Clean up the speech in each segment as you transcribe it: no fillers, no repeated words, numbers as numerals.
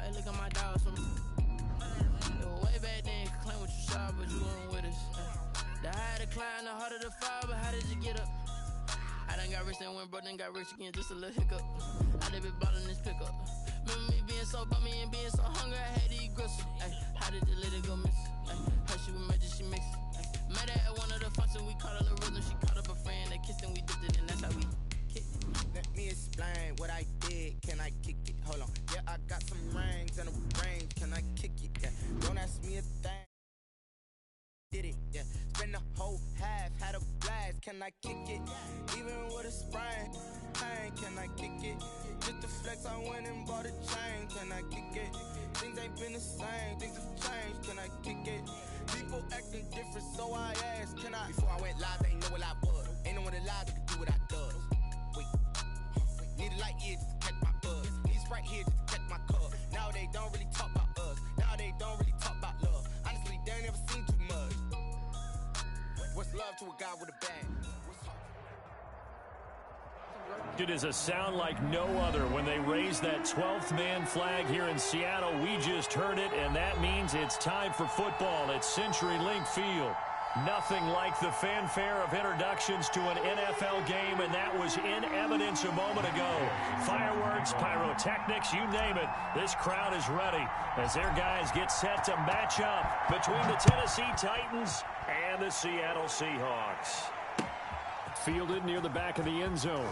Hey, look at my dogs from way back then. Claim what you saw, but you weren't with us. The higher the climb, the harder the fall, but how did you get up? I done got rich and went broke, then got rich again, just a little hiccup. I done been ballin' this pickup. Remember me being so bummy and being so hungry, I had to eat gristle. Ay, how did the lady go miss? Her she was magic, she mixed. Met her at one of the functions, we caught a little rhythm. She caught up a friend, they kissed and we dipped it, and that's how we kicked it. Let me explain what I did, can I kick it? Hold on, yeah, I got some rings and a range, can I kick it? Yeah, don't ask me a thing. Did it, yeah. Spend the whole half, had a blast, can I kick it? Even with a sprain, pain, can I kick it? Just to flex, I went and bought a chain, can I kick it? Things ain't been the same, things have changed, can I kick it? People acting different, so I asked, can I? Before I went live, they ain't know what I was. Ain't no one alive that could do what I does. Wait, need a light year just to catch my buzz. Need Sprite here just to catch my cup. Now they don't really talk about us. Now they don't really talk about love. Honestly, they ain't never seen too much. What's love to a guy with a bag? It is a sound like no other when they raise that 12th man flag here in Seattle. We just heard it, and that means it's time for football at CenturyLink Field. Nothing like the fanfare of introductions to an NFL game, and that was in evidence a moment ago. Fireworks, pyrotechnics, you name it. This crowd is ready as their guys get set to match up between the Tennessee Titans and the Seattle Seahawks. Fielded near the back of the end zone.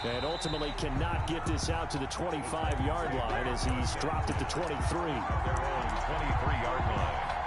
And ultimately cannot get this out to the 25-yard line as he's dropped at the 23. Their own 23-yard line.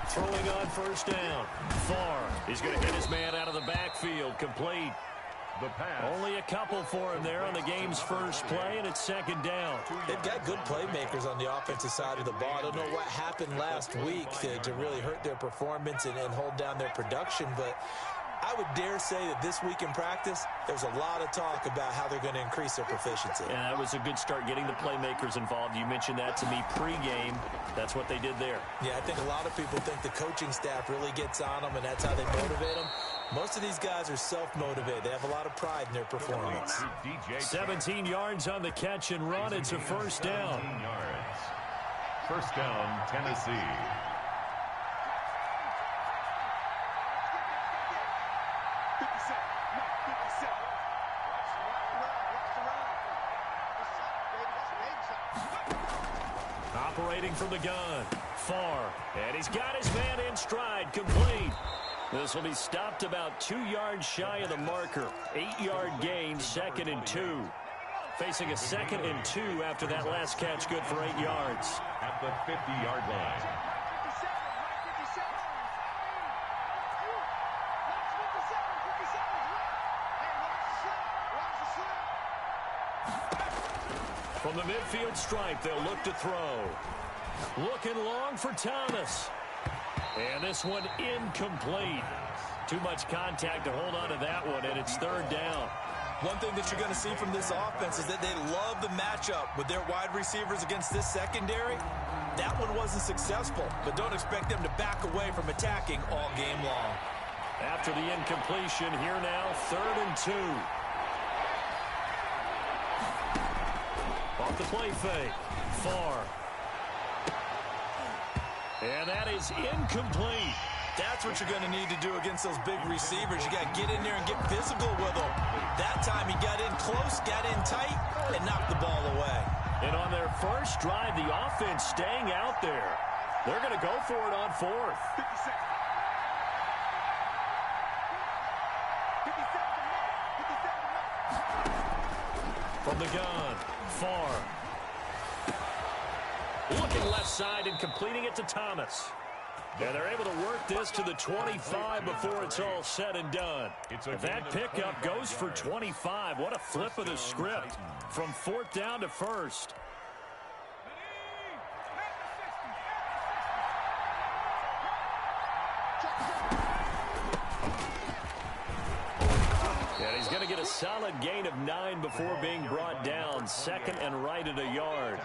Throwing on first down. Farr. He's going to hit his man out of the backfield. Complete. The pass. Only a couple for him there on the game's first play, and it's second down. They've got good playmakers on the offensive side of the ball. I don't know what happened last week to really hurt their performance and hold down their production, but I would dare say that this week in practice, there's a lot of talk about how they're going to increase their proficiency. And that was a good start, getting the playmakers involved. You mentioned that to me pregame. That's what they did there. Yeah, I think a lot of people think the coaching staff really gets on them, and that's how they motivate them. Most of these guys are self-motivated. They have a lot of pride in their performance. 17 yards on the catch and run. It's a first down. 17 yards. First down, Tennessee. Operating from the gun. Farr. And he's got his man in stride. Complete. This will be stopped about 2 yards shy of the marker. 8-yard gain, 2nd and 2. Facing a 2nd and 2 after that last catch, good for 8 yards. At the 50-yard line. From the midfield stripe, they'll look to throw. Looking long for Thomas. And this one incomplete. Too much contact to hold on to that one, and it's third down. One thing that you're going to see from this offense is that they love the matchup with their wide receivers against this secondary. That one wasn't successful, but don't expect them to back away from attacking all game long. After the incompletion, here now, 3rd and 2. Off the play fake. Farr. And that is incomplete. That's what you're going to need to do against those big receivers. You got to get in there and get physical with them. That time he got in close, got in tight, and knocked the ball away. And on their first drive, the offense staying out there. They're going to go for it on 4th. From the gun, Farr. Looking left side and completing it to Thomas. And they're able to work this to the 25 before it's all said and done. If that pickup goes for 25, what a flip of the script from 4th down to 1st. And he's going to get a solid gain of 9 before being brought down. 2nd and right at a yard.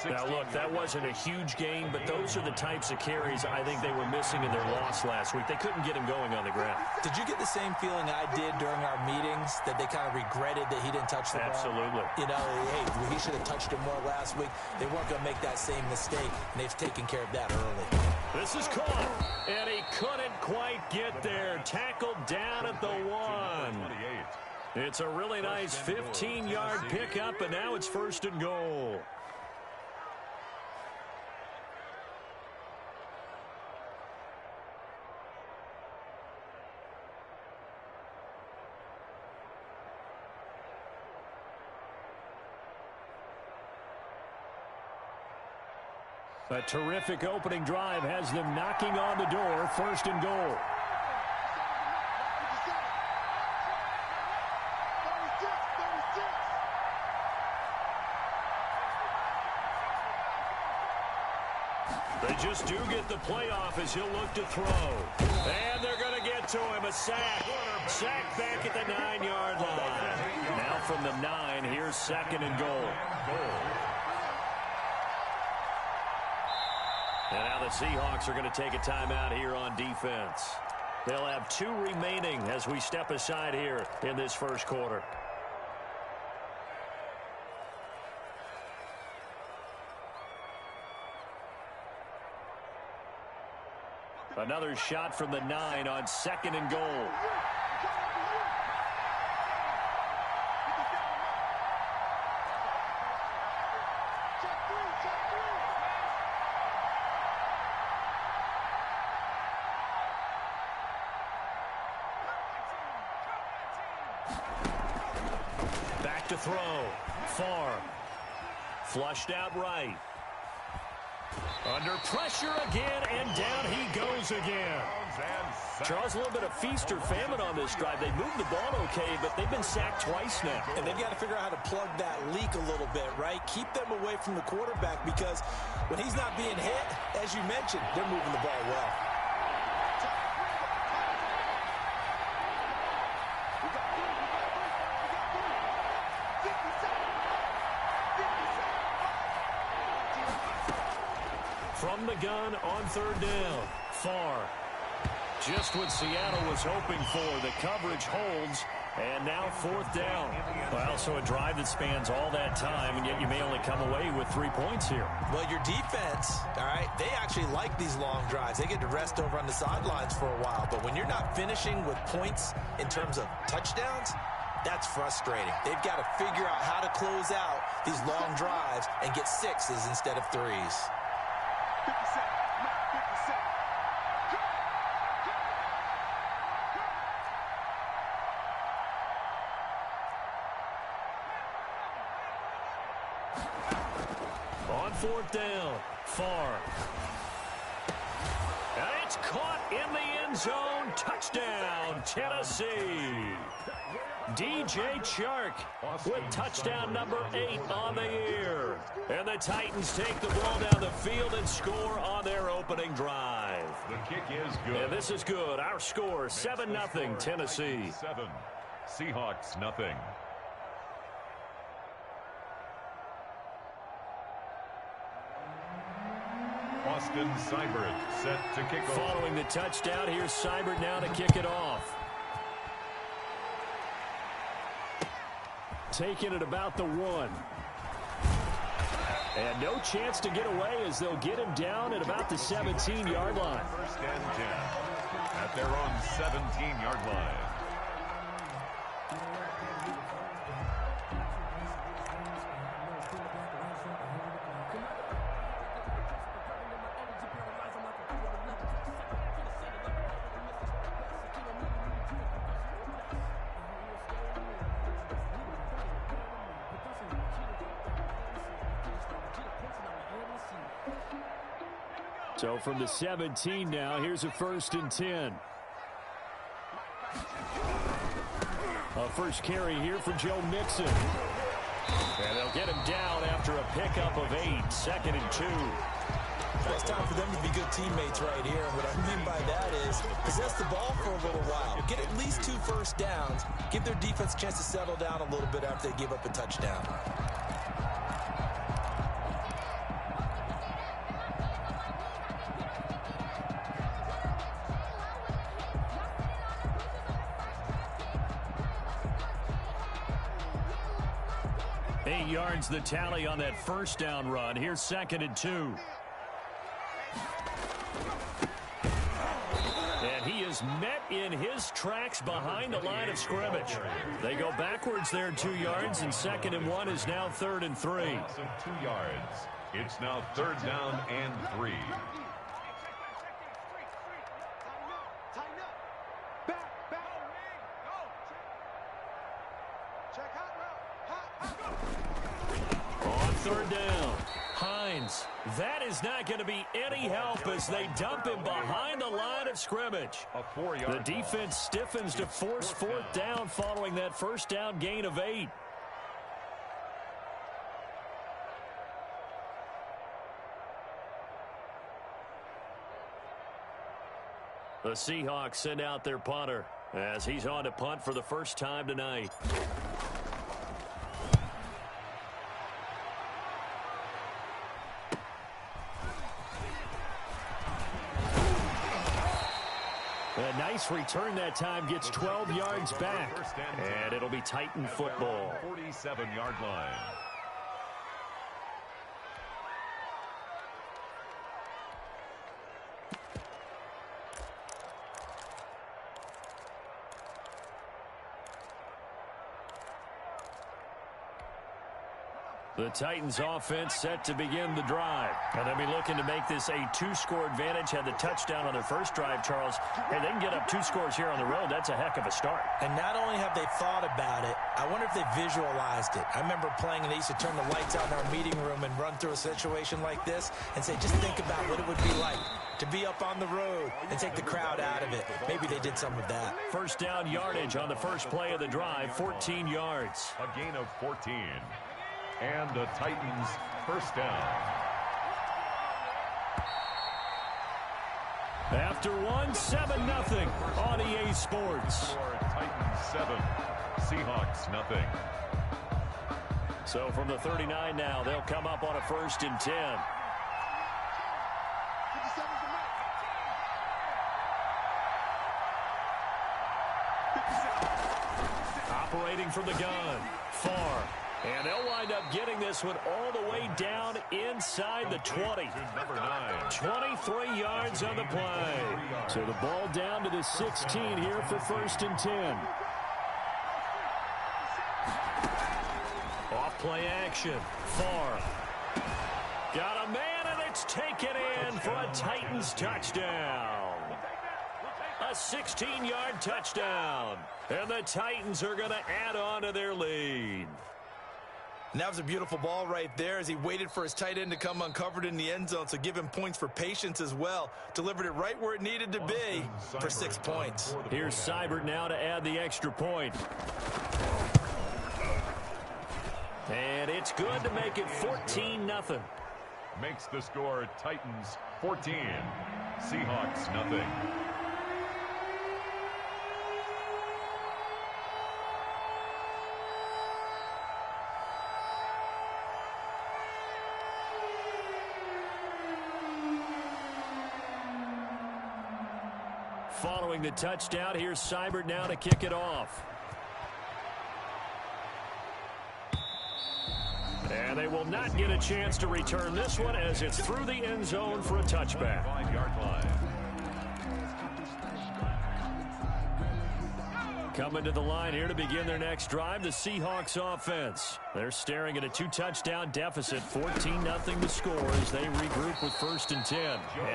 Now, look, that wasn't a huge gain, but those are the types of carries I think they were missing in their loss last week. They couldn't get him going on the ground. Did you get the same feeling I did during our meetings, that they kind of regretted that he didn't touch the ball? Absolutely. You know, hey, he should have touched it more last week. They weren't going to make that same mistake, and they've taken care of that early. This is caught, and he couldn't quite get there. Tackled down at the 1. It's a really nice 15-yard pickup, and now it's 1st and goal. A terrific opening drive has them knocking on the door. 1st and goal. They just do get the playoff as he'll look to throw. And they're going to get to him. A sack. Sack back at the 9-yard line. Now from the 9, here's 2nd and goal. And now the Seahawks are going to take a timeout here on defense. They'll have 2 remaining as we step aside here in this 1st quarter. Another shot from the 9 on 2nd and goal. Back to throw. Far. Flushed out right. Under pressure again, and down he goes again. Charles, a little bit of feast or famine on this drive. They moved the ball okay, but they've been sacked twice now. And they've got to figure out how to plug that leak a little bit, right? Keep them away from the quarterback, because when he's not being hit, as you mentioned, they're moving the ball well. From the gun on 3rd down. Far. Just what Seattle was hoping for. The coverage holds, and now 4th down. Well, so a drive that spans all that time, and yet you may only come away with 3 points here. Well, your defense, all right, they actually like these long drives. They get to rest over on the sidelines for a while. But when you're not finishing with points in terms of touchdowns, that's frustrating. They've got to figure out how to close out these long drives and get 6s instead of 3s. On 4th down. Far. And it's caught in the end zone. Touchdown, Tennessee. DJ Chark with touchdown number 8 on the year. And the Titans take the ball down the field and score on their opening drive. The kick is good. And this is good. Our score, 7-0 Tennessee. 7. Seahawks, nothing. Austin Seibert set to kick off. Following the touchdown, here's Seibert now to kick it off. Taking it about the 1. And no chance to get away as they'll get him down at about the 17-yard line. 1st and 10 at their own 17-yard line. So from the 17 now, here's a 1st and 10. A first carry here for Joe Mixon. And they'll get him down after a pickup of 8, 2nd and 2. Well, it's time for them to be good teammates right here. And what I mean by that is possess the ball for a little while. Get at least 2 first downs. Give their defense a chance to settle down a little bit after they give up a touchdown. Yards the tally on that first down run. Here's 2nd and 2. And he is met in his tracks behind the line of scrimmage. They go backwards there 2 yards, and 2nd and 1 is now 3rd and 3. So 2 yards. It's now 3rd down and 3. Third down. Hines. That is not going to be any help as they dump him behind the line of scrimmage. The defense stiffens to force 4th down following that first down gain of 8. The Seahawks send out their punter as he's on to punt for the first time tonight. A nice return that time, gets 12 yards back, and it'll be Titan football. 47-yard line. The Titans offense set to begin the drive. And they'll be looking to make this a 2-score advantage. Had the touchdown on their first drive, Charles. Hey, they can get up 2 scores here on the road. That's a heck of a start. And not only have they thought about it, I wonder if they visualized it. I remember playing and they used to turn the lights out in our meeting room and run through a situation like this and say, just think about what it would be like to be up on the road and take the crowd out of it. Maybe they did some of that. First down yardage on the first play of the drive, 14 yards. A gain of 14. And the Titans first down. After 1, 7-0 on EA Sports. Titans 7, Seahawks nothing. So from the 39 now, they'll come up on a 1st and 10. Operating from the gun, far. And they'll wind up getting this one all the way down inside the 20. 23 yards on the play. So the ball down to the 16 here for 1st and 10. Off play action. Far. Got a man, and it's taken in for a Titans touchdown. A 16-yard touchdown. And the Titans are going to add on to their lead. And that was a beautiful ball right there as he waited for his tight end to come uncovered in the end zone, so give him points for patience as well. Delivered it right where it needed to be for 6 points. Here's Seibert now to add the extra point. And it's good to make it 14-0. Makes the score Titans 14, Seahawks nothing. Following the touchdown, here's Seibert now to kick it off. And they will not get a chance to return this one as it's through the end zone for a touchback. 5-yard line. Coming to the line here to begin their next drive, the Seahawks offense. They're staring at a 2-touchdown deficit, 14-0 to score as they regroup with 1st and 10.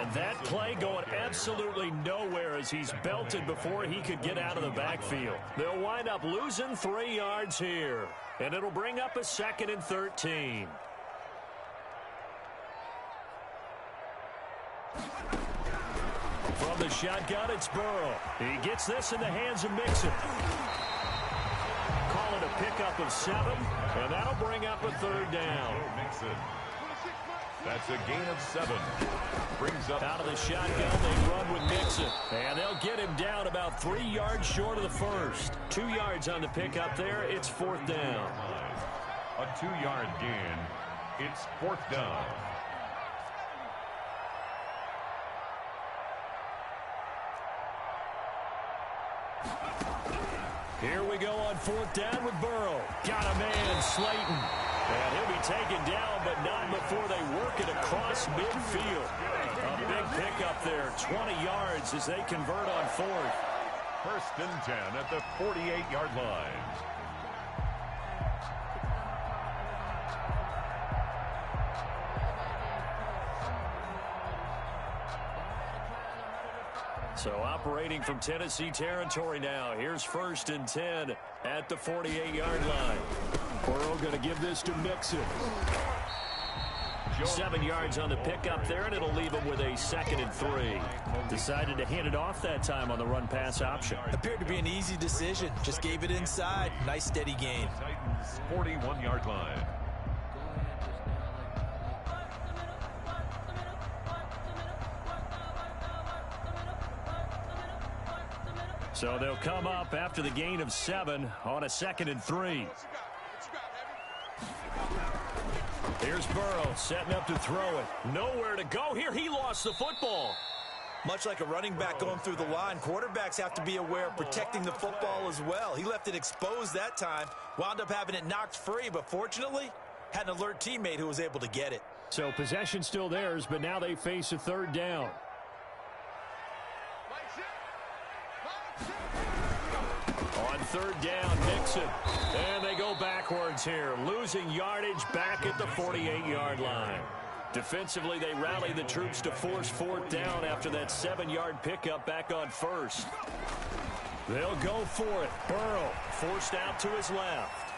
And that play going absolutely nowhere as he's belted before he could get out of the backfield. They'll wind up losing 3 yards here, and it'll bring up a 2nd and 13. From the shotgun, it's Burrow. He gets this in the hands of Mixon. Call it a pickup of 7, and that'll bring up a 3rd down. Mixon. That's a gain of 7. Brings up out of the shotgun, they run with Mixon. And they'll get him down about 3 yards short of the first. 2 yards on the pickup there. It's 4th down. A 2-yard gain. It's 4th down. Here we go on 4th down with Burrow. Got a man, Slayton. And he'll be taken down, but not before they work it across midfield. A big pickup there, 20 yards as they convert on 4th. 1st and 10 at the 48-yard line. So operating from Tennessee territory now. Here's 1st and 10 at the 48-yard line. Burrow going to give this to Mixon. 7 yards on the pickup there, and it'll leave him with a 2nd and 3. Decided to hand it off that time on the run-pass option. Appeared to be an easy decision. Just gave it inside. Nice steady gain. Titans 41-yard line. So they'll come up after the gain of 7 on a 2nd and 3. Here's Burrow setting up to throw it. Nowhere to go here. He lost the football. Much like a running back going through the line, quarterbacks have to be aware of protecting the football as well. He left it exposed that time, wound up having it knocked free, but fortunately had an alert teammate who was able to get it. So possession still theirs, but now they face a 3rd down. On 3rd down, Mixon. And they go backwards here, losing yardage back at the 48-yard line. Defensively, they rally the troops to force 4th down after that 7-yard pickup back on 1st. They'll go for it. Burrow forced out to his left.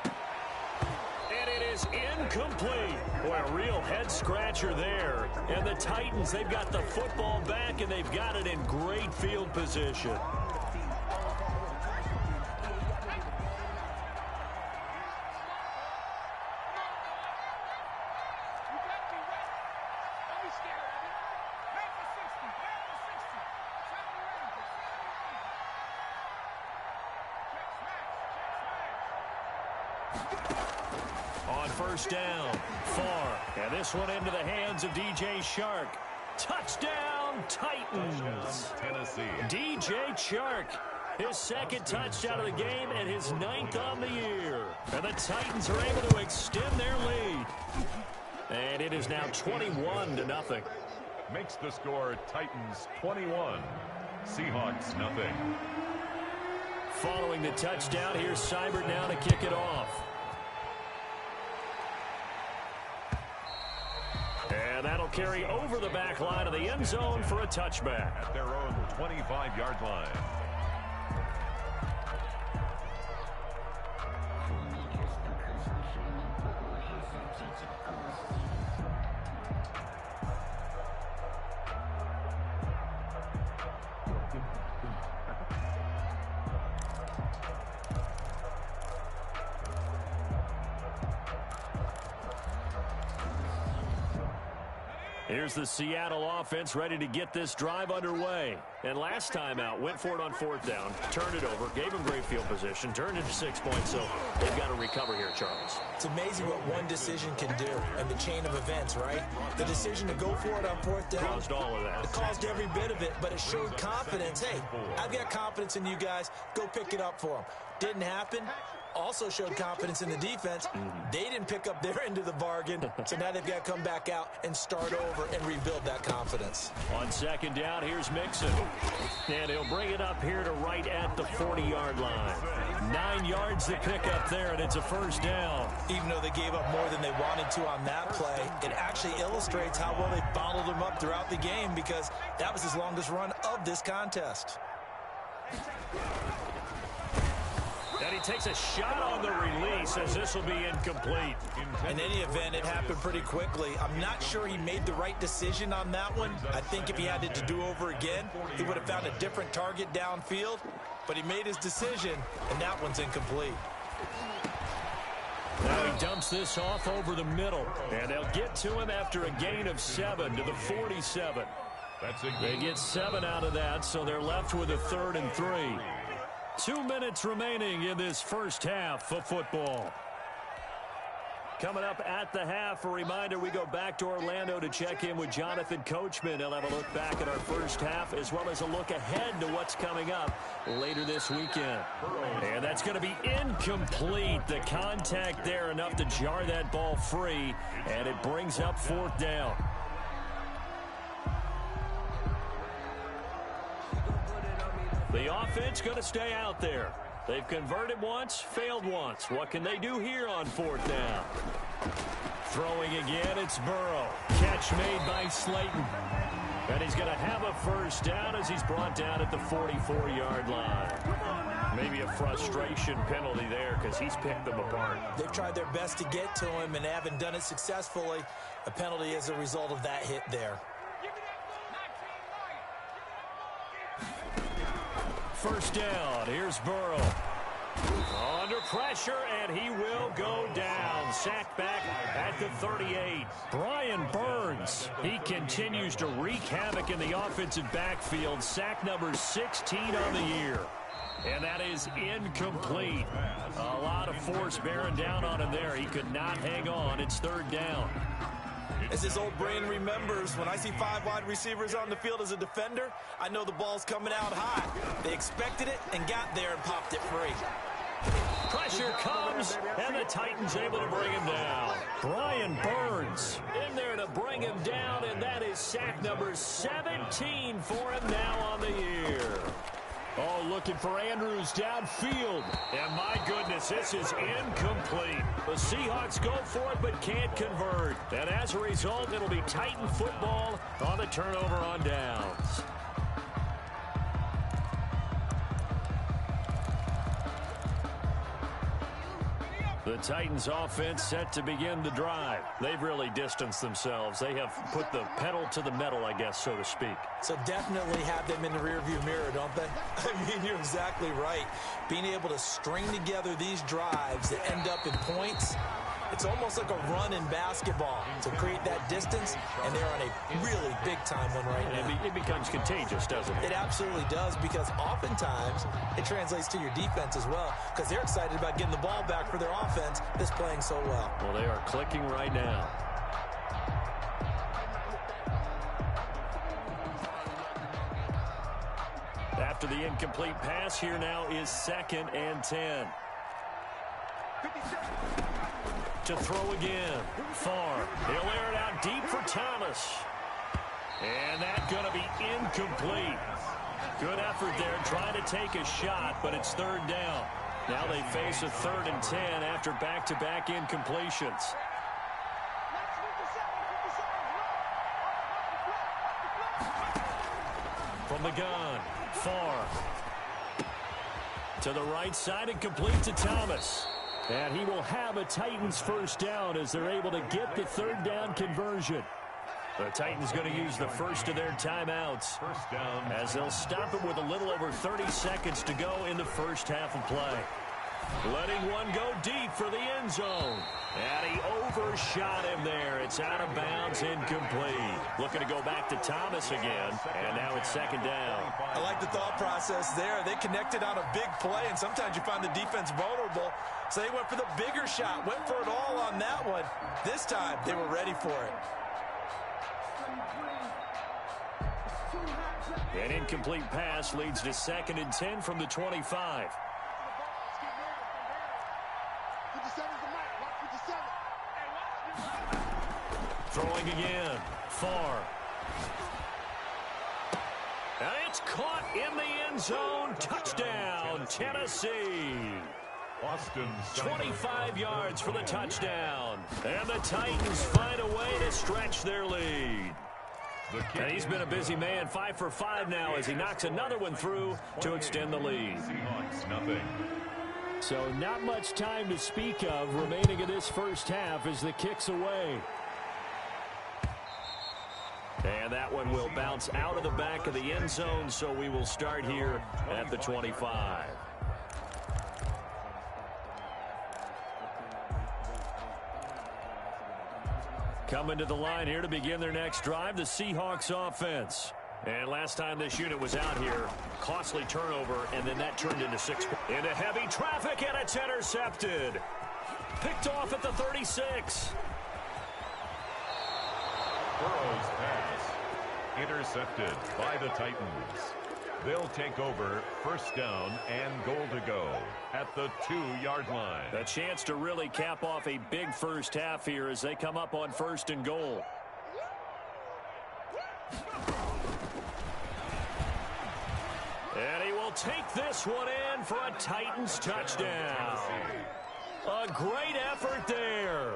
And it is incomplete. Boy, a real head-scratcher there. And the Titans, they've got the football back, and they've got it in great field position. On 1st down, far. And this one into the hands of DJ Chark. Touchdown, Titans. Tennessee. DJ Chark, his 2nd touchdown of the game and his 9th on the year. And the Titans are able to extend their lead. And it is now 21-0. Makes the score Titans 21. Seahawks nothing. Following the touchdown, here's Seibert now to kick it off. And that'll carry over the back line of the end zone for a touchback. At their own 25-yard line. Here's the Seattle offense ready to get this drive underway. And last time out, went for it on 4th down, turned it over, gave him great field position, turned it to 6 points, so they've got to recover here, Charles. It's amazing what one decision can do and the chain of events, right? The decision to go for it on 4th down. Caused all of that. It caused every bit of it, but it showed confidence. Hey, I've got confidence in you guys. Go pick it up for them. Didn't happen. Also showed confidence in the defense. They didn't pick up their end of the bargain, so now they've got to come back out and start over and rebuild that confidence. On 2nd down, here's Mixon. And he'll bring it up here to right at the 40-yard line. 9 yards to pick up there, and it's a 1st down. Even though they gave up more than they wanted to on that play, it actually illustrates how well they bottled him up throughout the game because that was his longest run of this contest. And he takes a shot on the release as this will be incomplete. In any event, it happened pretty quickly. I'm not sure he made the right decision on that one. I think if he had it to do over again, he would have found a different target downfield. But he made his decision, and that one's incomplete. Now he dumps this off over the middle. And they'll get to him after a gain of 7 to the 47. They get 7 out of that, so they're left with a 3rd and 3. 2 minutes remaining in this first half of football. Coming up at the half, a reminder, we go back to Orlando to check in with Jonathan Coachman. He'll have a look back at our first half as well as a look ahead to what's coming up later this weekend. And that's going to be incomplete. The contact there enough to jar that ball free, and it brings up 4th down. The offense going to stay out there. They've converted once, failed once. What can they do here on 4th down? Throwing again, it's Burrow. Catch made by Slayton. And he's going to have a 1st down as he's brought down at the 44-yard line. Maybe a frustration penalty there because he's picked them apart. They've tried their best to get to him and haven't done it successfully. A penalty as a result of that hit there. 1st down. Here's Burrow. Under pressure, and he will go down. Sacked back at the 38. Brian Burns, he continues to wreak havoc in the offensive backfield. Sack number 16 on the year. And that is incomplete. A lot of force bearing down on him there. He could not hang on. It's 3rd down. As his old brain remembers, when I see 5 wide receivers on the field as a defender, I know the ball's coming out high. They expected it and got there and popped it free. Pressure comes, and the Titans able to bring him down. Brian Burns in there to bring him down, and that is sack number 17 for him now on the year. Oh, looking for Andrews downfield. And my goodness, this is incomplete. The Seahawks go for it but can't convert. And as a result, it'll be Titan football on the turnover on downs. The Titans offense set to begin the drive. They've really distanced themselves. They have put the pedal to the metal, I guess, so to speak. So definitely have them in the rearview mirror, don't they? I mean, you're exactly right. Being able to string together these drives that end up in points, it's almost like a run in basketball to create that distance, and they're on a really big-time one right now. It becomes contagious, doesn't it? It absolutely does, because oftentimes it translates to your defense as well, because they're excited about getting the ball back for their offense that's playing so well. Well, they are clicking right now. After the incomplete pass, here now is 2nd and 10. To throw again. Farr. He'll air it out deep for Thomas. And that's going to be incomplete. Good effort there trying to take a shot, but it's 3rd down. Now they face a 3rd and 10 after back-to-back incompletions. From the gun, Farr. To the right side and complete to Thomas. And he will have a Titans 1st down as they're able to get the 3rd down conversion. The Titans going to use the first of their timeouts as they'll stop it with a little over 30 seconds to go in the first half of play. Letting one go deep for the end zone. And he overshot him there. It's out of bounds, incomplete. Looking to go back to Thomas again. And now it's 2nd down. I like the thought process there. They connected on a big play, and sometimes you find the defense vulnerable. So they went for the bigger shot, went for it all on that one. This time, they were ready for it. An incomplete pass leads to 2nd and 10 from the 25. Throwing again. Farr. And it's caught in the end zone. Touchdown, Tennessee. 25 yards for the touchdown. And the Titans find a way to stretch their lead. And he's been a busy man, 5 for 5 now as he knocks another one through to extend the lead. Seahawks, nothing. So not much time to speak of remaining in this first half as the kick's away. And that one will bounce out of the back of the end zone, so we will start here at the 25. Coming to the line here to begin their next drive, the Seahawks offense. And last time this unit was out here, costly turnover, and then that turned into 6. Into heavy traffic, and it's intercepted. Picked off at the 36. Burrow's pass intercepted by the Titans. They'll take over first down and goal to go at the 2-yard line. A chance to really cap off a big first half here as they come up on first and goal. And he will take this one in for a Titans touchdown. A great effort there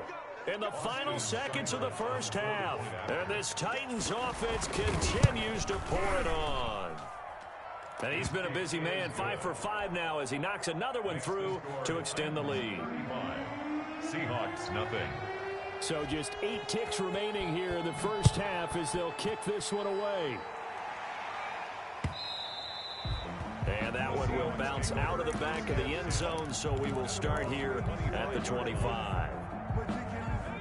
in the final seconds of the first half. And this Titans offense continues to pour it on. And he's been a busy man, 5 for 5 now as he knocks another one through to extend the lead. Seahawks nothing. So just 8 ticks remaining here in the first half as they'll kick this one away. And that one will bounce out of the back of the end zone, so we will start here at the 25.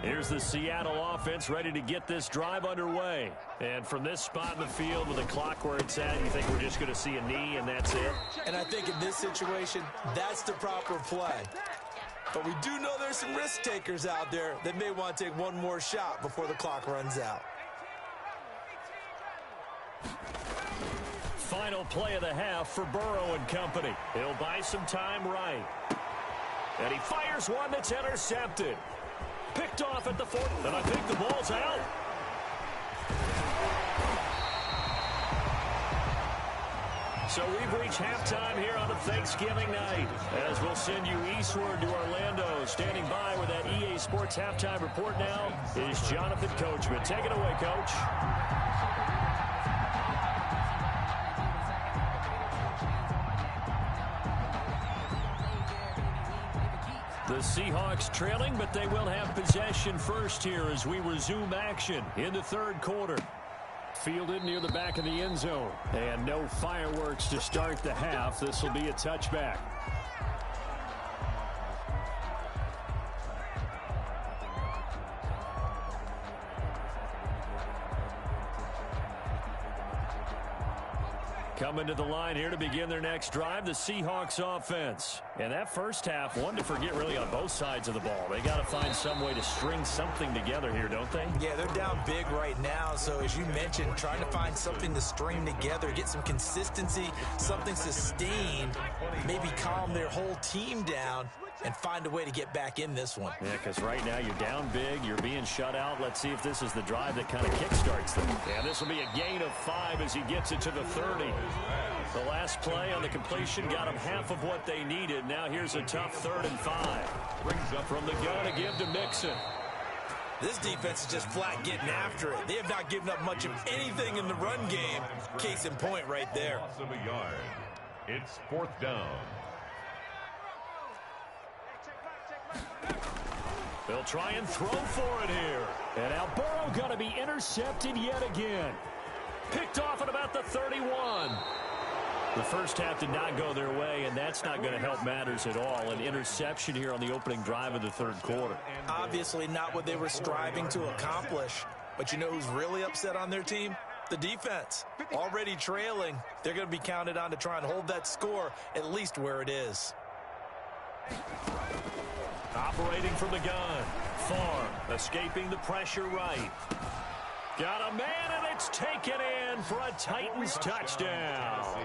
Here's the Seattle offense ready to get this drive underway. And from this spot in the field with the clock where it's at, you think we're just going to see a knee and that's it? And I think in this situation, that's the proper play. But we do know there's some risk takers out there that may want to take one more shot before the clock runs out. Final play of the half for Burrow and company. He'll buy some time right. And he fires one that's intercepted. Picked off at the 4, and I think the ball's out. So we've reached halftime here on a Thanksgiving night. As we'll send you eastward to Orlando. Standing by with that EA Sports halftime report now is Jonathan Coachman. Take it away, Coach. The Seahawks trailing, but they will have possession first here as we resume action in the third quarter. Fielded near the back of the end zone. And no fireworks to start the half. This will be a touchback. Coming to the line here to begin their next drive, the Seahawks offense. And that first half, one to forget really on both sides of the ball. They got to find some way to string something together here, don't they? Yeah, they're down big right now. So as you mentioned, trying to find something to string together, get some consistency, something sustained, maybe calm their whole team down and find a way to get back in this one. Yeah, because right now you're down big, you're being shut out. Let's see if this is the drive that kind of kickstarts them. Yeah, this will be a gain of 5 as he gets it to the 30. The last play on the completion got them half of what they needed. Now here's a tough 3rd and 5. Brings up from the gun to give to Mixon. This defense is just flat getting after it. They have not given up much of anything in the run game. Case in point right there. It's 4th down. They'll try and throw for it here. And now Burrow going to be intercepted yet again. Picked off at about the 31. The first half did not go their way, and that's not going to help matters at all. An interception here on the opening drive of the third quarter. Obviously not what they were striving to accomplish. But you know who's really upset on their team? The defense. Already trailing. They're going to be counted on to try and hold that score at least where it is. Operating from the gun. Farr escaping the pressure right. Got a man, and it's taken in for a Titans touchdown.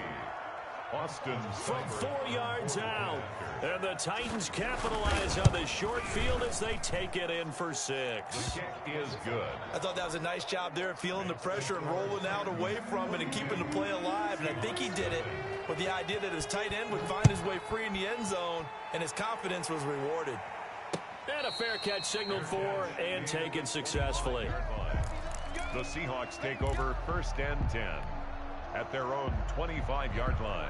Austin from 4 yards out. And the Titans capitalize on the short field as they take it in for 6. The kick is good. I thought that was a nice job there, feeling the pressure and rolling out away from it and keeping the play alive. And I think he did it with the idea that his tight end would find his way free in the end zone, and his confidence was rewarded. And a fair catch signaled for and taken successfully. The Seahawks take over 1st and 10 at their own 25-yard line.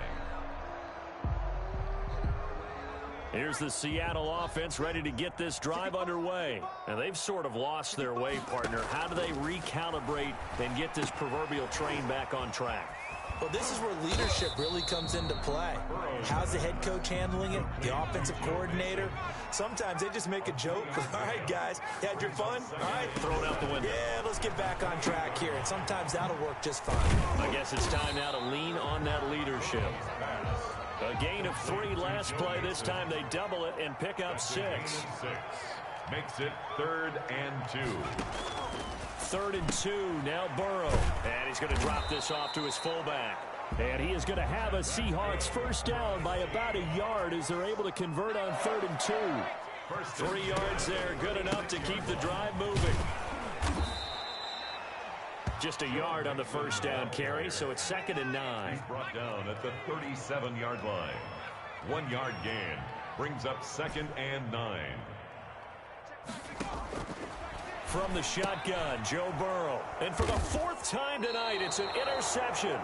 Here's the Seattle offense ready to get this drive underway. And they've sort of lost their way, partner. How do they recalibrate and get this proverbial train back on track? Well, this is where leadership really comes into play. How's the head coach handling it? The offensive coordinator? Sometimes they just make a joke. All right, guys, you had your fun? All right. Throw it out the window. Yeah, let's get back on track here. And sometimes that'll work just fine. I guess it's time now to lean on that leadership. A gain of 3 last play. This time they double it and pick up 6. Makes it 3rd and 2. 3rd and 2, now Burrow. And he's going to drop this off to his fullback. And he is going to have a Seahawks first down by about a yard as they're able to convert on 3rd and 2. 3 yards there, good enough to keep the drive moving. Just a yard on the first down carry, so it's 2nd and 9. He's brought down at the 37-yard line. 1 yard gain brings up 2nd and 9. From the shotgun, Joe Burrow. And for the 4th time tonight, it's an interception.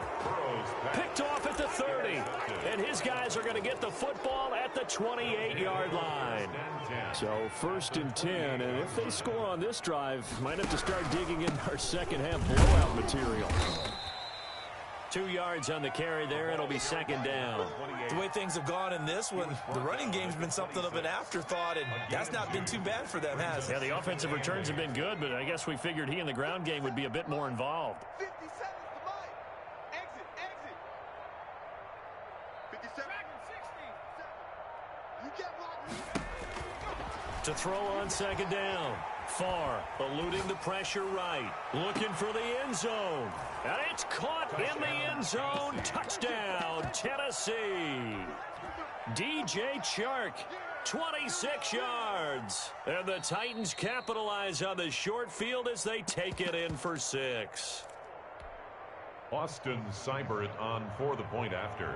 Picked off at the 30. And his guys are going to get the football at the 28-yard line. So 1st and 10. And if they score on this drive, might have to start digging in our second-half blowout material. 2 yards on the carry there. It'll be 2nd down. The way things have gone in this one, the running game's been something of an afterthought, and that's not been too bad for them, has it? Yeah, the offensive returns have been good, but I guess we figured he in the ground game would be a bit more involved. 50 seconds to Mike. Exit. 57. 60. You get blocked. To throw on 2nd down. Farr eluding the pressure right. Looking for the end zone. And it's caught in the end zone. Touchdown, Tennessee. DJ Chark, 26 yards. And the Titans capitalize on the short field as they take it in for 6. Austin Seibert on for the point after.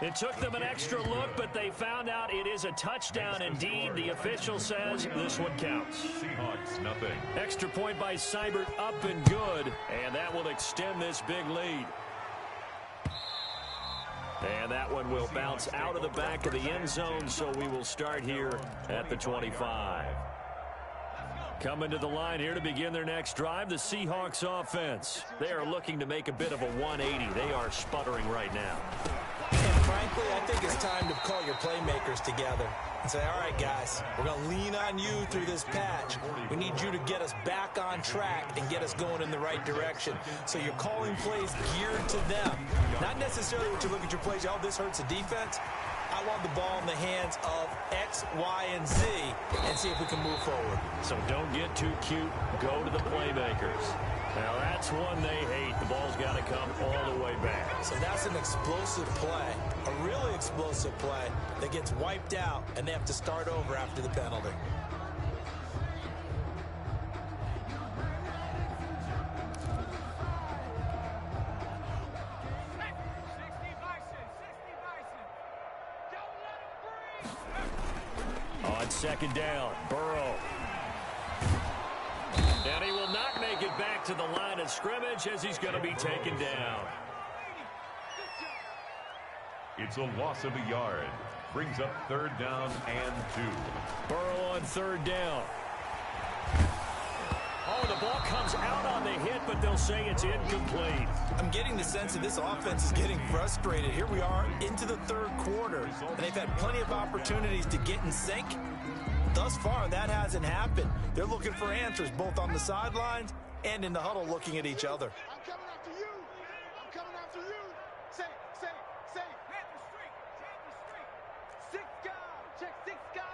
It took them an extra look, but they found out it is a touchdown indeed. The official says this one counts. Seahawks, nothing. Extra point by Seibert, up and good, and that will extend this big lead. And that one will bounce out of the back of the end zone, so we will start here at the 25. Coming to the line here to begin their next drive, the Seahawks offense. They are looking to make a bit of a 180. They are sputtering right now. And frankly, I think it's time to call your playmakers together and say, all right, guys, we're going to lean on you through this patch. We need you to get us back on track and get us going in the right direction. So you're calling plays geared to them. Not necessarily what you look at your plays, oh, this hurts the defense. I want the ball in the hands of X, Y, and Z and see if we can move forward. So don't get too cute. Go to the playmakers. Now, that's one they hate. The ball's got to come all the way back. So that's an explosive play, a really explosive play that gets wiped out, and they have to start over after the penalty. On 2nd down, Burrow. And he will not make it back to the line of scrimmage as he's going to be taken down. It's a loss of a yard. Brings up 3rd down and 2. Burrow on 3rd down. Oh, the ball comes out on the hit, but they'll say it's incomplete. I'm getting the sense that this offense is getting frustrated. Here we are into the 3rd quarter, and they've had plenty of opportunities to get in sync. Thus far, that hasn't happened. They're looking for answers both on the sidelines and in the huddle looking at each other. I'm coming after you. I'm coming after you. Say. Panther Street. 6 guard. Check 6 guard.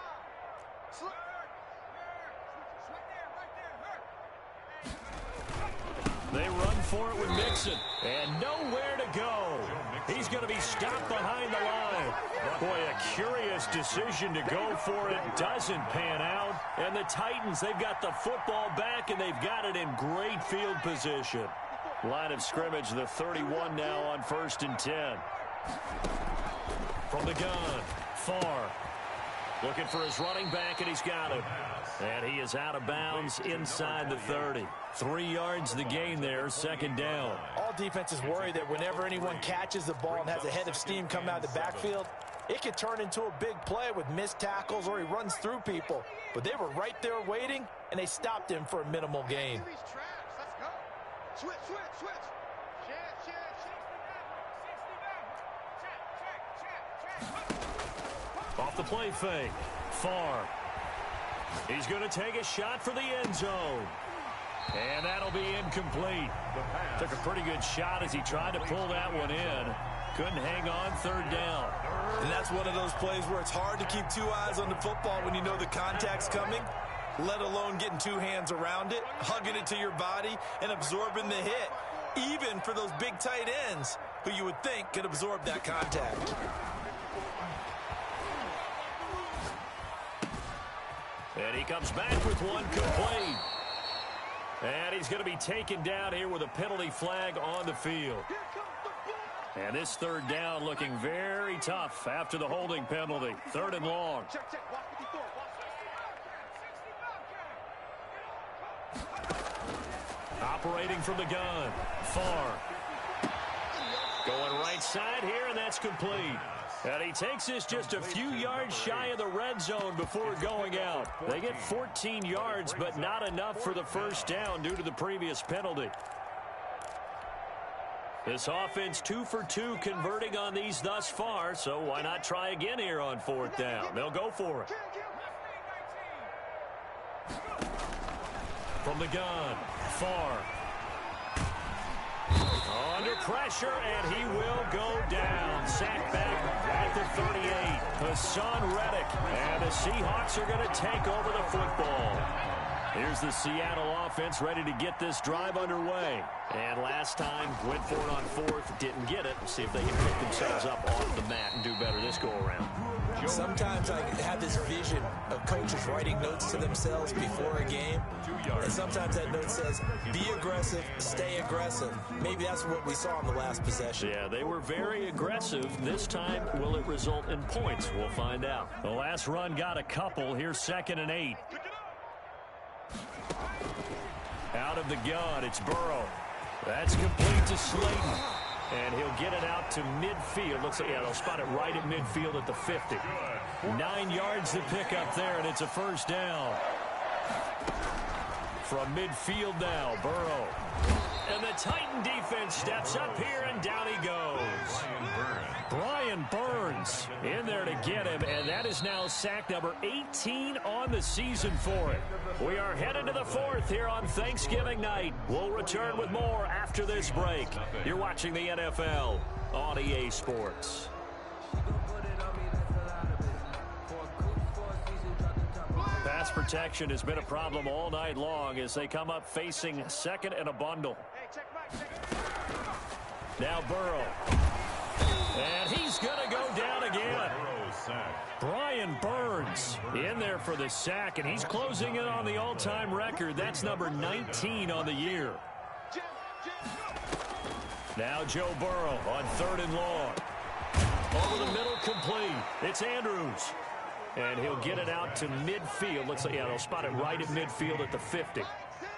They run for it with Mixon, and nowhere to go. He's going to be stopped behind the line. Boy, a curious decision to go for it. Doesn't pan out. And the Titans, they've got the football back, and they've got it in great field position. Line of scrimmage, the 31 now on 1st and 10. From the gun, Farr. Looking for his running back, and he's got him. And he is out of bounds inside the 30. 3 yards the gain there, second down. All defenses worry that whenever anyone catches the ball and has a head of steam come out of the backfield, it could turn into a big play with missed tackles or he runs through people. But they were right there waiting, and they stopped him for a minimal gain. Switch. Off the play fake. Farr. He's going to take a shot for the end zone. And that'll be incomplete. Took a pretty good shot as he tried to pull that one in. Couldn't hang on, third down. And that's one of those plays where it's hard to keep 2 eyes on the football when you know the contact's coming, let alone getting 2 hands around it, hugging it to your body, and absorbing the hit, even for those big tight ends who you would think could absorb that contact. And he comes back with one complete. And he's going to be taken down here with a penalty flag on the field. And this third down looking very tough after the holding penalty. 3rd and long. Operating from the gun. Farr. Going right side here, and that's complete. And he takes this just a few yards shy of the red zone before going out. They get 14 yards, but not enough for the first down due to the previous penalty. This offense 2 for 2 converting on these thus far, so why not try again here on 4th down? They'll go for it. From the gun, Farr. Under pressure, and he will go down. Sacked back at the 38. Hassan Reddick, and the Seahawks are going to take over the football. Here's the Seattle offense ready to get this drive underway. And last time, went for it on 4th, didn't get it. We'll see if they can pick themselves up off the mat and do better this go-around. Sometimes I have this vision of coaches writing notes to themselves before a game. And sometimes that note says, be aggressive, stay aggressive. Maybe that's what we saw in the last possession. Yeah, they were very aggressive. This time, will it result in points? We'll find out. The last run got a couple. Here's 2nd and 8. Out of the gun, it's Burrow. That's complete to Slayton. And he'll get it out to midfield. Looks like, yeah, they'll spot it right at midfield at the 50. 9 yards to pick up there, and it's a first down. From midfield now, Burrow. And the Titan defense steps up here, and down he goes. Brian Burns in there to get him, and that is now sack number 18 on the season for it. We are headed to the 4th here on Thanksgiving night. We'll return with more after this break. You're watching the NFL on EA Sports. Pass protection has been a problem all night long as they come up facing 2nd and a bundle. Now Burrow. And he's going to go down again. Brian Burns in there for the sack, and he's closing in on the all-time record. That's number 19 on the year. Now Joe Burrow on 3rd and long. Over the middle, complete. It's Andrews. And he'll get it out to midfield. Looks like, yeah, they'll spot it right at midfield at the 50.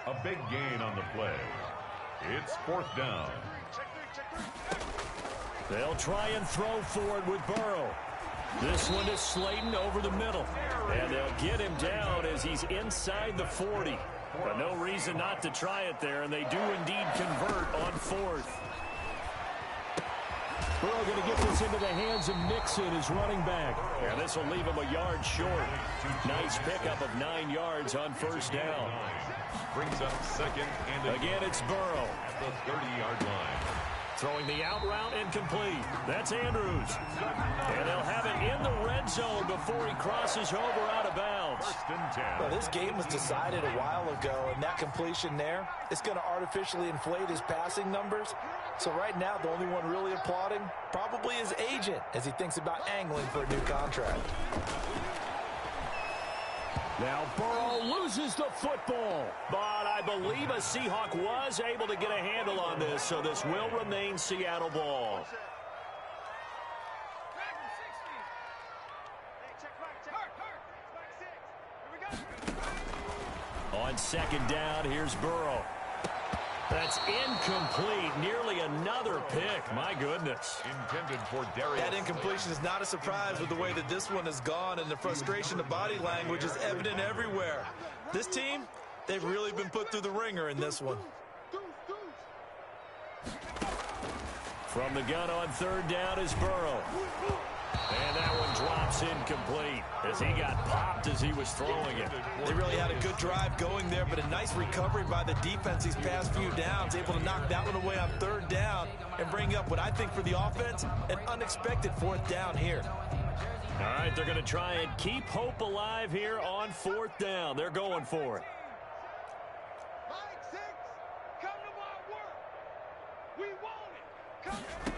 A big gain on the play. It's 4th down. They'll try and throw forward with Burrow. This one is Slayton over the middle. And they'll get him down as he's inside the 40. But no reason not to try it there, and they do indeed convert on 4th. Burrow going to get this into the hands of Mixon, his running back. And this will leave him a yard short. Nice pickup of 9 yards on first down. Brings up 2nd and again, it's Burrow. At the 30-yard line. Throwing the out route incomplete. That's Andrews. And they'll have it in the red zone before he crosses over out of bounds. 1st and 10. Well, this game was decided a while ago, and that completion there, it's going to artificially inflate his passing numbers. So right now, the only one really applauding probably his agent as he thinks about angling for a new contract. Now Burrow loses the football, but I believe a Seahawk was able to get a handle on this, so this will remain Seattle ball. on second down. Here's Burrow. That's incomplete. Nearly another pick. My goodness. Intended for Darius. That incompletion is not a surprise with the way that this one has gone, and the frustration of body language is evident everywhere. This team, they've really been put through the ringer in this one. From the gun on third down is Burrow. And that one drops incomplete as he got popped as he was throwing it. They really had a good drive going there, but a nice recovery by the defense these past few downs, able to knock that one away on third down and bring up what I think for the offense, an unexpected fourth down here. All right, they're going to try and keep hope alive here on fourth down. They're going for it. Line 6, come to my work. We want it. Come to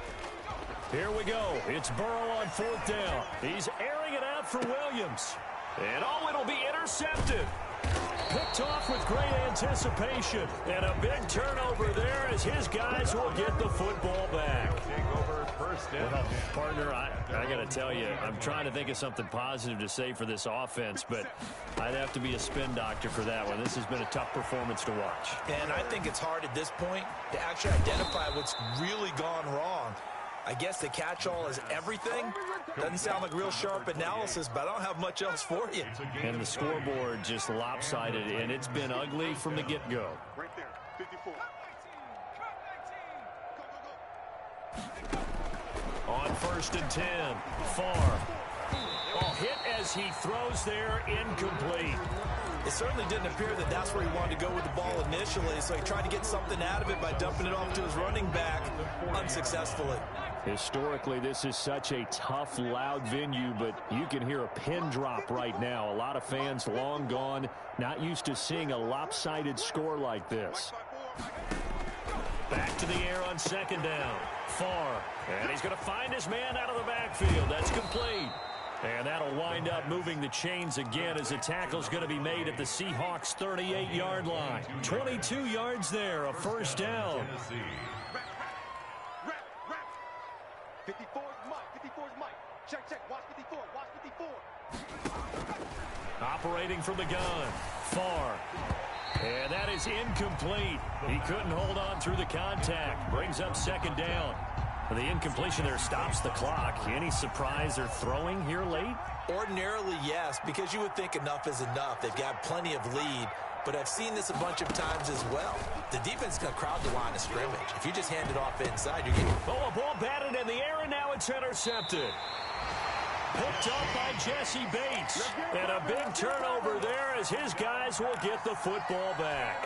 Here we go. It's Burrow on fourth down. He's airing it out for Williams. And oh, it'll be intercepted. Picked off with great anticipation. And a big turnover there as his guys will get the football back. Well, partner, I got to tell you, I'm trying to think of something positive to say for this offense, but I'd have to be a spin doctor for that one. This has been a tough performance to watch. And I think it's hard at this point to actually identify what's really gone wrong. I guess the catch-all is everything. Doesn't sound like real sharp analysis, but I don't have much else for you. And the scoreboard just lopsided, and it's been ugly from the get-go. right there. 54. On first and 10, Farr. Oh, hit as he throws there, incomplete. It certainly didn't appear that that's where he wanted to go with the ball initially, so he tried to get something out of it by dumping it off to his running back unsuccessfully. Historically, this is such a tough, loud venue, but you can hear a pin drop right now. A lot of fans long gone, not used to seeing a lopsided score like this. Back to the air on second down. Farr, and he's going to find his man out of the backfield. That's complete. And that'll wind up moving the chains again as the tackle's going to be made at the Seahawks' 38-yard line. 22 yards there, a first down. 54 is Mike. 54 is Mike. Check. Watch 54. Watch 54. Operating from the gun. Farr. And that is incomplete. He couldn't hold on through the contact. Brings up second down. The incompletion there stops the clock. Any surprise they're throwing here late? Ordinarily, yes, because you would think enough is enough. They've got plenty of lead, but I've seen this a bunch of times as well. The defense is going to crowd the line of scrimmage. If you just hand it off inside, you're getting... Oh, a ball batted in the air, and now it's intercepted. Picked up by Jesse Bates. And a big turnover there as his guys will get the football back.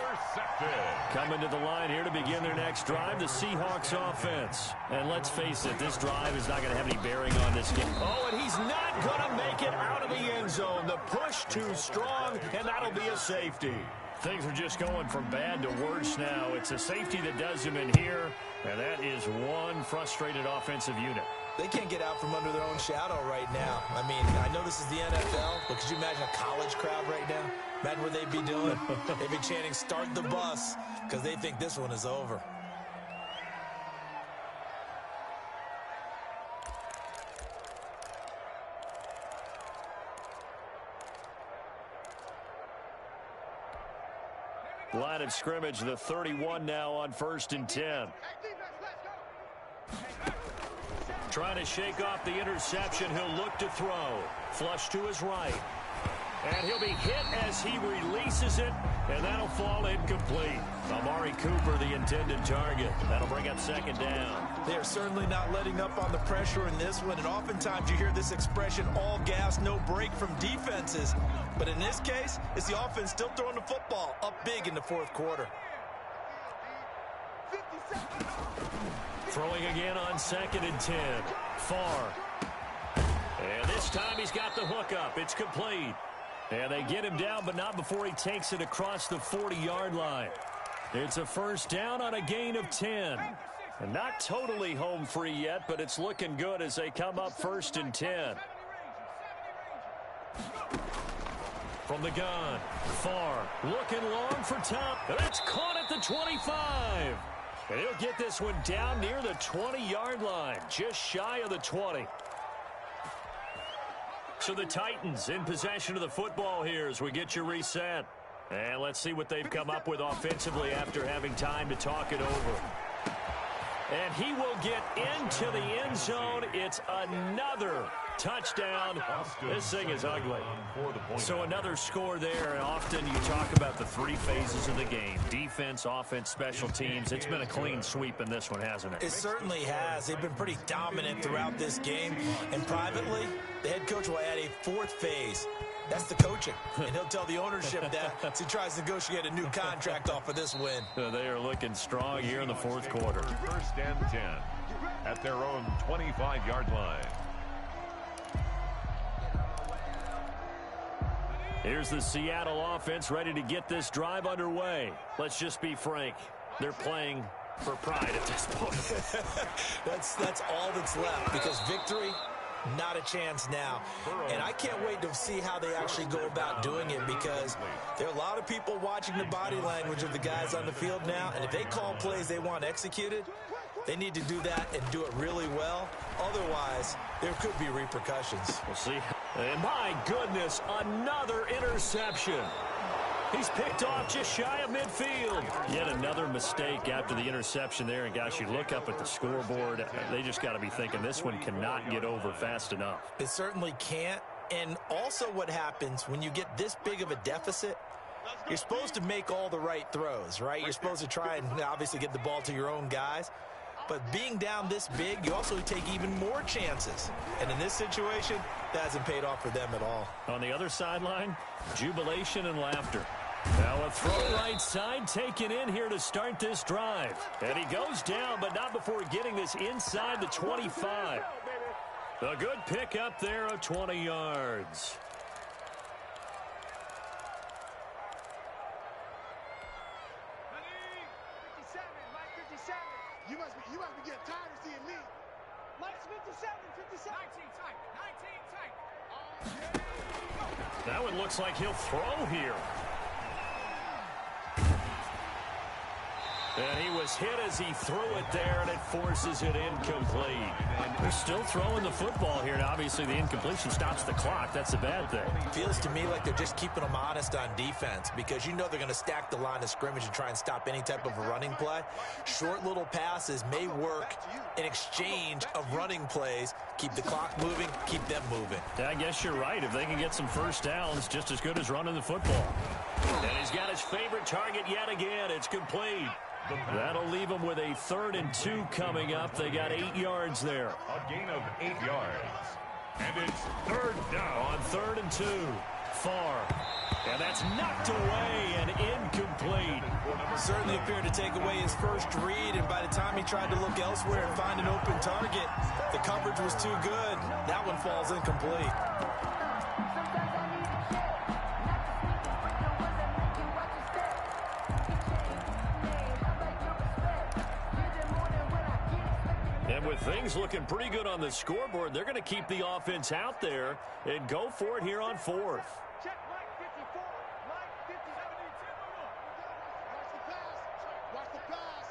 Coming to the line here to begin their next drive, the Seahawks offense. And let's face it, this drive is not going to have any bearing on this game. Oh, and he's not going to make it out of the end zone. The push too strong, and that'll be a safety. Things are just going from bad to worse now. It's a safety that does him in here, and that is one frustrated offensive unit. They can't get out from under their own shadow right now. I mean, I know this is the NFL, but could you imagine a college crowd right now? Imagine what they'd be doing. They'd be chanting, "Start the bus," because they think this one is over. Line of scrimmage, the 31 now on first and 10. Trying to shake off the interception. He'll look to throw. Flush to his right. And he'll be hit as he releases it, and that'll fall incomplete. Amari Cooper, the intended target. That'll bring up second down. They are certainly not letting up on the pressure in this one, and oftentimes you hear this expression, all gas, no break from defenses. But in this case, it's the offense still throwing the football up big in the fourth quarter. Throwing again on second and 10. Farr. And this time he's got the hook up. It's complete. And they get him down, but not before he takes it across the 40-yard line. It's a first down on a gain of 10. And not totally home free yet, but it's looking good as they come up first and 10. From the gun, Farr looking long for Tom. That's caught at the 25. And he'll get this one down near the 20-yard line, just shy of the 20. So the Titans in possession of the football here as we get you reset. And let's see what they've come up with offensively after having time to talk it over. And he will get into the end zone. It's another touchdown. This thing is ugly. So another score there. And often you talk about the three phases of the game: defense, offense, special teams. It's been a clean sweep in this one, hasn't it? It certainly has. They've been pretty dominant throughout this game. And privately, the head coach will add a fourth phase. That's the coaching. And he'll tell the ownership that as he tries to negotiate a new contract off of this win. They are looking strong here in the fourth quarter. First and 10 at their own 25-yard line. Here's the Seattle offense ready to get this drive underway. Let's just be frank. They're playing for pride at this point. That's all that's left, because victory, not a chance now. And I can't wait to see how they actually go about doing it, because there are a lot of people watching the body language of the guys on the field now, and if they call plays they want executed, they need to do that and do it really well. Otherwise, there could be repercussions. We'll see. And my goodness, another interception. He's picked off just shy of midfield. Yet another mistake after the interception there. And, gosh, you look up at the scoreboard. They just got to be thinking this one cannot get over fast enough. It certainly can't. And also what happens when you get this big of a deficit, you're supposed to make all the right throws, right? You're supposed to try and obviously get the ball to your own guys. But being down this big, you also take even more chances. And in this situation, that hasn't paid off for them at all. On the other sideline, jubilation and laughter. Now a throw right side taken in here to start this drive. And he goes down, but not before getting this inside the 25. A good pick up there of 20 yards. You must be getting tired of seeing me. Mike's 57, 57. 19 tight. That one looks like he'll throw here. And he was hit as he threw it there, and it forces it incomplete. They're still throwing the football here, and obviously the incompletion stops the clock. That's a bad thing. Feels to me like they're just keeping them honest on defense, because you know they're going to stack the line of scrimmage and try and stop any type of a running play. Short little passes may work in exchange of running plays. Keep the clock moving, keep them moving. Yeah, I guess you're right. If they can get some first downs, just as good as running the football. And he's got his favorite target yet again. It's complete. That'll leave them with a 3rd and 2 coming up. They got 8 yards there. A gain of 8 yards. And it's 3rd down. On 3rd and 2. Far. And that's knocked away and incomplete. Certainly appeared to take away his first read, and by the time he tried to look elsewhere and find an open target, the coverage was too good. That one falls incomplete. And with things looking pretty good on the scoreboard, they're going to keep the offense out there and go for it here on 4th. Check Mike 54. Mike 50. 72. Watch the pass.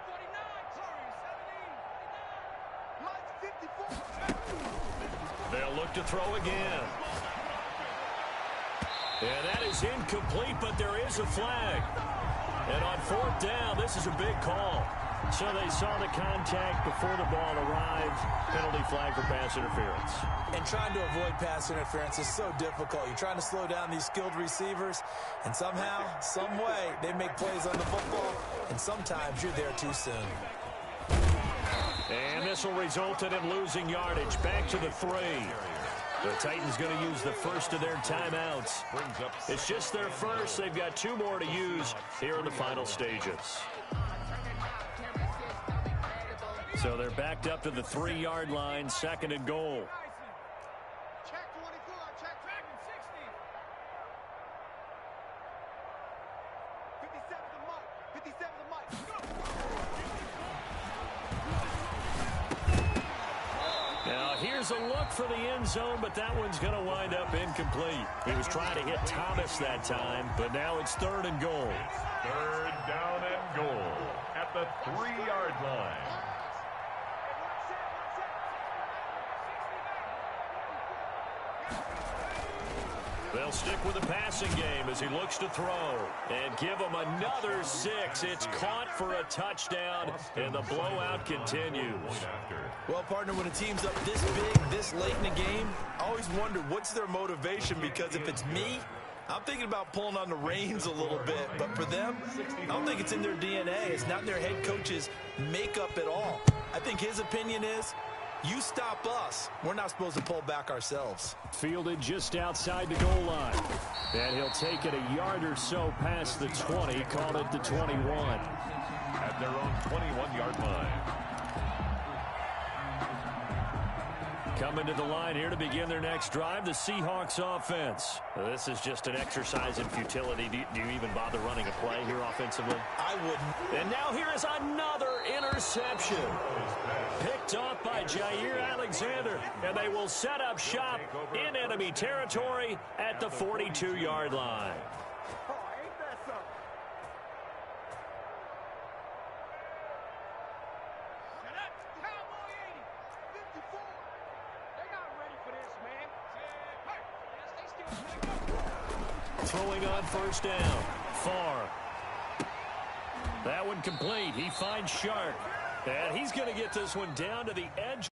49. Sorry, 17. Mike 54. They'll look to throw again. And that is incomplete, but there is a flag. And on 4th down, this is a big call. So they saw the contact before the ball arrived. Penalty flag for pass interference. And trying to avoid pass interference is so difficult. You're trying to slow down these skilled receivers, and somehow, some way, they make plays on the football, and sometimes you're there too soon. And this will result in him losing yardage. Back to the 3. The Titans going to use the first of their timeouts. It's just their first. They've got 2 more to use here in the final stages. So they're backed up to the 3-yard line, 2nd and goal. Check 24. Check 60. 57 to Mike. 57 to Mike. Now here's a look for the end zone, but that one's going to wind up incomplete. He was trying to hit Thomas that time, but now it's 3rd and goal. 3rd down and goal at the 3-yard line. They'll stick with the passing game as he looks to throw and give him another 6. It's caught for a touchdown, and the blowout continues. Well, partner, when a team's up this big, this late in the game, I always wonder what's their motivation, because if it's me, I'm thinking about pulling on the reins a little bit. But for them, I don't think it's in their DNA. It's not in their head coach's makeup at all. I think his opinion is, you stop us, we're not supposed to pull back ourselves. Fielded just outside the goal line. And he'll take it a yard or so past the 20, call it the 21. At their own 21-yard line. Coming to the line here to begin their next drive, the Seahawks offense. This is just an exercise in futility. Do you even bother running a play here offensively? I wouldn't. And now here is another interception. Picked off by Jair Alexander, and they will set up shop in enemy territory at the 42-yard line. Throwing on first down. Farr. That one complete. He finds Shark. And he's going to get this one down to the edge.